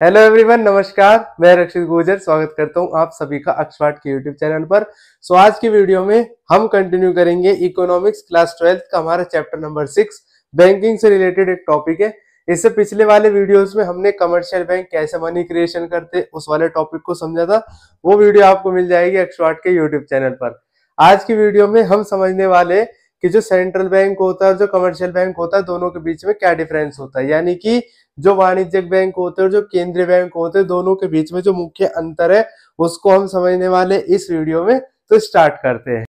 Hello everyone, नमस्कार। मैं रक्षित गुर्जर स्वागत करता हूं आप सभी का अक्षवाट के यूट्यूब चैनल पर। आज की वीडियो में हम कंटिन्यू करेंगे इकोनॉमिक्स क्लास 12 का हमारा चैप्टर नंबर 6 बैंकिंग से रिलेटेड एक टॉपिक है। इससे पिछले वाले वीडियोस में हमने कमर्शियल बैंक कैसे मनी क्रिएशन करते उस वाले टॉपिक को समझा था। वो वीडियो आपको मिल जाएगी अक्षवाट के यूट्यूब चैनल पर। आज की वीडियो में हम समझने वाले कि जो सेंट्रल बैंक होता है और जो कमर्शियल बैंक होता है दोनों के बीच में क्या डिफरेंस होता है, यानी कि जो वाणिज्यिक बैंक होते हैं और जो केंद्रीय बैंक होते हैं दोनों के बीच में जो मुख्य अंतर है उसको हम समझने वाले इस वीडियो में। तो स्टार्ट करते हैं।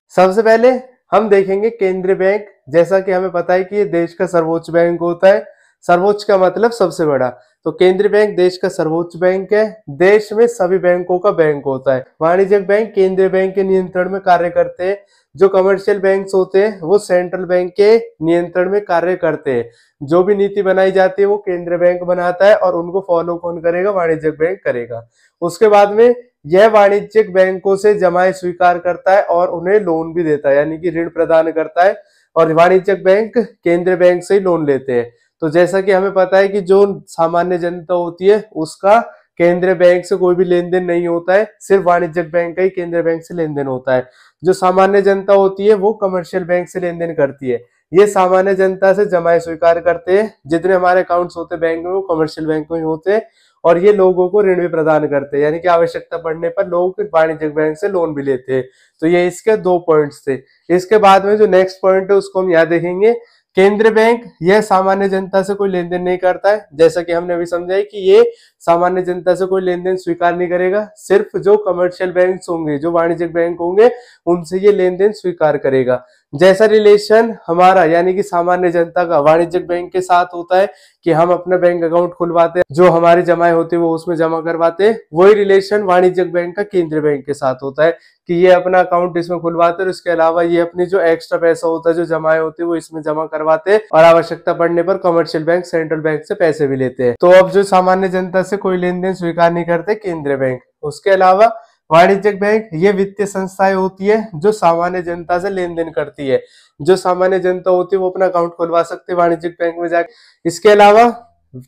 सबसे पहले हम देखेंगे केंद्रीय बैंक। जैसा कि हमें पता है कि ये देश का सर्वोच्च बैंक होता है। सर्वोच्च का मतलब सबसे बड़ा, तो केंद्रीय बैंक देश का सर्वोच्च बैंक है। देश में सभी बैंकों का बैंक होता है। वाणिज्यिक बैंक केंद्रीय बैंक के नियंत्रण में कार्य करते हैं। जो कमर्शियल बैंक्स होते हैं वो सेंट्रल बैंक के नियंत्रण में कार्य करते हैं। जो भी नीति बनाई जाती है वो केंद्रीय बैंक बनाता है और उनको फॉलो कौन करेगा? वाणिज्यिक बैंक करेगा। उसके बाद में यह वाणिज्यिक बैंकों से जमाएं स्वीकार करता है और उन्हें लोन भी देता है, यानी कि ऋण प्रदान करता है। और वाणिज्यिक बैंक केंद्रीय बैंक से ही लोन लेते हैं। तो जैसा कि हमें पता है कि जो सामान्य जनता होती है उसका केंद्रीय बैंक से कोई भी लेन देन नहीं होता है, सिर्फ वाणिज्यिक बैंक का ही केंद्रीय बैंक से लेन देन होता है। जो सामान्य जनता होती है वो कमर्शियल बैंक से लेन देन करती है। ये सामान्य जनता से जमाएं स्वीकार करते हैं। जितने हमारे अकाउंट्स होते हैं बैंक में वो कमर्शियल बैंक में होते हैं। और ये लोगों को ऋण भी प्रदान करते हैं, यानी कि आवश्यकता पड़ने पर लोग वाणिज्यिक बैंक से लोन भी लेते हैं। तो ये इसके दो पॉइंट्स थे। इसके बाद में जो नेक्स्ट पॉइंट है उसको हम यहाँ देखेंगे। केंद्रीय बैंक यह सामान्य जनता से कोई लेन देन नहीं करता है। जैसा कि हमने अभी समझा है कि ये सामान्य जनता से कोई लेन देन स्वीकार नहीं करेगा। सिर्फ जो कमर्शियल बैंक होंगे, जो वाणिज्यिक बैंक होंगे, उनसे ये लेन देन स्वीकार करेगा। जैसा रिलेशन हमारा यानी कि सामान्य जनता का वाणिज्यिक बैंक के साथ होता है कि हम अपना बैंक अकाउंट खुलवाते हैं, जो हमारी जमाएं होती है वो उसमें जमा करवाते हैं, वही रिलेशन वाणिज्यिक बैंक का केंद्रीय बैंक के साथ होता है कि ये अपना अकाउंट इसमें खुलवाते हैं और इसके अलावा ये अपनी जो एक्स्ट्रा पैसा होता है, जो जमाएं होती है, वो इसमें जमा करवाते हैं और आवश्यकता पड़ने पर कमर्शियल बैंक सेंट्रल बैंक से पैसे भी लेते हैं। तो अब जो सामान्य जनता से कोई लेन देन स्वीकार नहीं करते केंद्रीय बैंक। उसके अलावा वाणिज्यिक बैंक ये वित्तीय संस्थाएं होती है जो सामान्य जनता से लेन देन करती है। जो सामान्य जनता होती है वो अपना अकाउंट खुलवा सकते हैं वाणिज्यिक बैंक में जाकर। इसके अलावा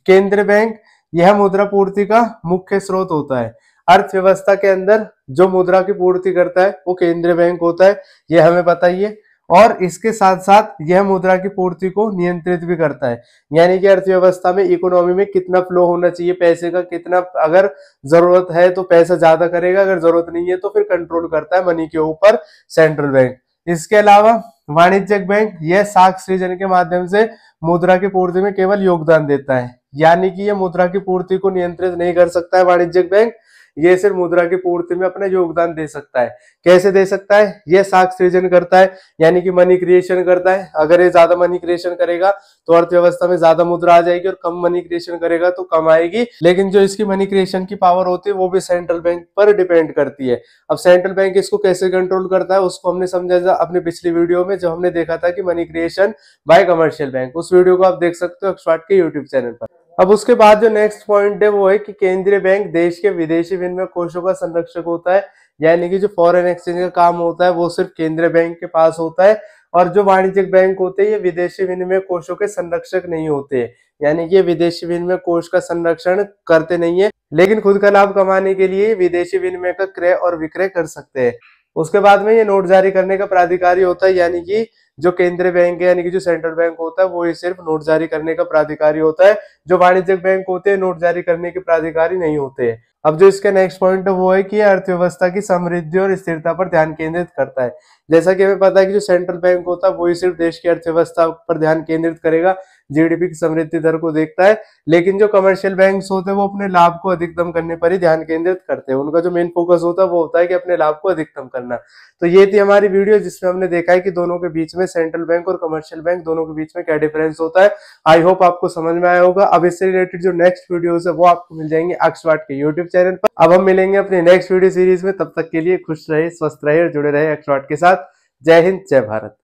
केंद्रीय बैंक यह मुद्रा पूर्ति का मुख्य स्रोत होता है। अर्थव्यवस्था के अंदर जो मुद्रा की पूर्ति करता है वो केंद्रीय बैंक होता है, ये हमें पता ही है। और इसके साथ साथ यह मुद्रा की पूर्ति को नियंत्रित भी करता है, यानी कि अर्थव्यवस्था में इकोनॉमी में कितना फ्लो होना चाहिए पैसे का, कितना अगर जरूरत है तो पैसा ज्यादा करेगा, अगर जरूरत नहीं है तो फिर कंट्रोल करता है मनी के ऊपर सेंट्रल बैंक। इसके अलावा वाणिज्यिक बैंक यह साख सृजन के माध्यम से मुद्रा की पूर्ति में केवल योगदान देता है, यानी कि यह मुद्रा की पूर्ति को नियंत्रित नहीं कर सकता है वाणिज्यिक बैंक। ये सिर्फ मुद्रा की पूर्ति में अपना योगदान दे सकता है। कैसे दे सकता है? ये साख सृजन करता है, यानी कि मनी क्रिएशन करता है। अगर ये ज्यादा मनी क्रिएशन करेगा तो अर्थव्यवस्था में ज्यादा मुद्रा आ जाएगी और कम मनी क्रिएशन करेगा तो कम आएगी। लेकिन जो इसकी मनी क्रिएशन की पावर होती है वो भी सेंट्रल बैंक पर डिपेंड करती है। अब सेंट्रल बैंक इसको कैसे कंट्रोल करता है उसको हमने समझा था अपनी पिछली वीडियो में, जब हमने देखा था कि money creation bye commercial bank. उस वीडियो को आप देख सकते हो अक्षवाट के यूट्यूब चैनल पर। अब उसके बाद जो नेक्स्ट पॉइंट है वो है कि केंद्रीय बैंक देश के विदेशी विनिमय कोषों का संरक्षक होता है, यानी कि जो फॉरेन एक्सचेंज का काम होता है वो सिर्फ केंद्रीय बैंक के पास होता है। और जो वाणिज्यिक बैंक होते हैं ये विदेशी विनिमय कोषों के संरक्षक नहीं होते, यानी कि विदेशी विनिमय कोष का संरक्षण करते नहीं है, लेकिन खुद का लाभ कमाने के लिए विदेशी विनिमय का क्रय और विक्रय कर सकते हैं। उसके बाद में ये नोट जारी करने का प्राधिकारी होता है, यानी कि जो केंद्रीय बैंक है यानी कि जो सेंट्रल बैंक होता है वो ही सिर्फ नोट जारी करने का प्राधिकारी होता है। जो वाणिज्यिक बैंक होते हैं नोट जारी करने के प्राधिकारी नहीं होते हैं। अब जो इसका नेक्स्ट पॉइंट है वो है कि अर्थव्यवस्था की समृद्धि और स्थिरता पर ध्यान केंद्रित करता है। जैसा कि हमें पता है कि जो सेंट्रल बैंक होता है वो ही सिर्फ देश की अर्थव्यवस्था पर ध्यान केंद्रित करेगा, जीडीपी की समृद्धि दर को देखता है। लेकिन जो कमर्शियल बैंक्स होते हैं वो अपने लाभ को अधिकतम करने पर ही ध्यान केंद्रित करते हैं। उनका जो मेन फोकस होता है वो होता है कि अपने लाभ को अधिकतम करना। तो ये थी हमारी वीडियो जिसमें हमने देखा है कि दोनों के बीच में सेंट्रल बैंक और कमर्शियल बैंक दोनों के बीच में क्या डिफरेंस होता है। आई होप आपको समझ में आया होगा। अब इससे रिलेटेड जो नेक्स्ट वीडियोस है वो आपको मिल जाएंगे अक्षवाट के यूट्यूब चैनल पर। अब हम मिलेंगे अपने नेक्स्ट वीडियो सीरीज में, तब तक के लिए खुश रहे, स्वस्थ रहे और जुड़े रहे अक्षवाट के साथ। जय हिंद, जय भारत।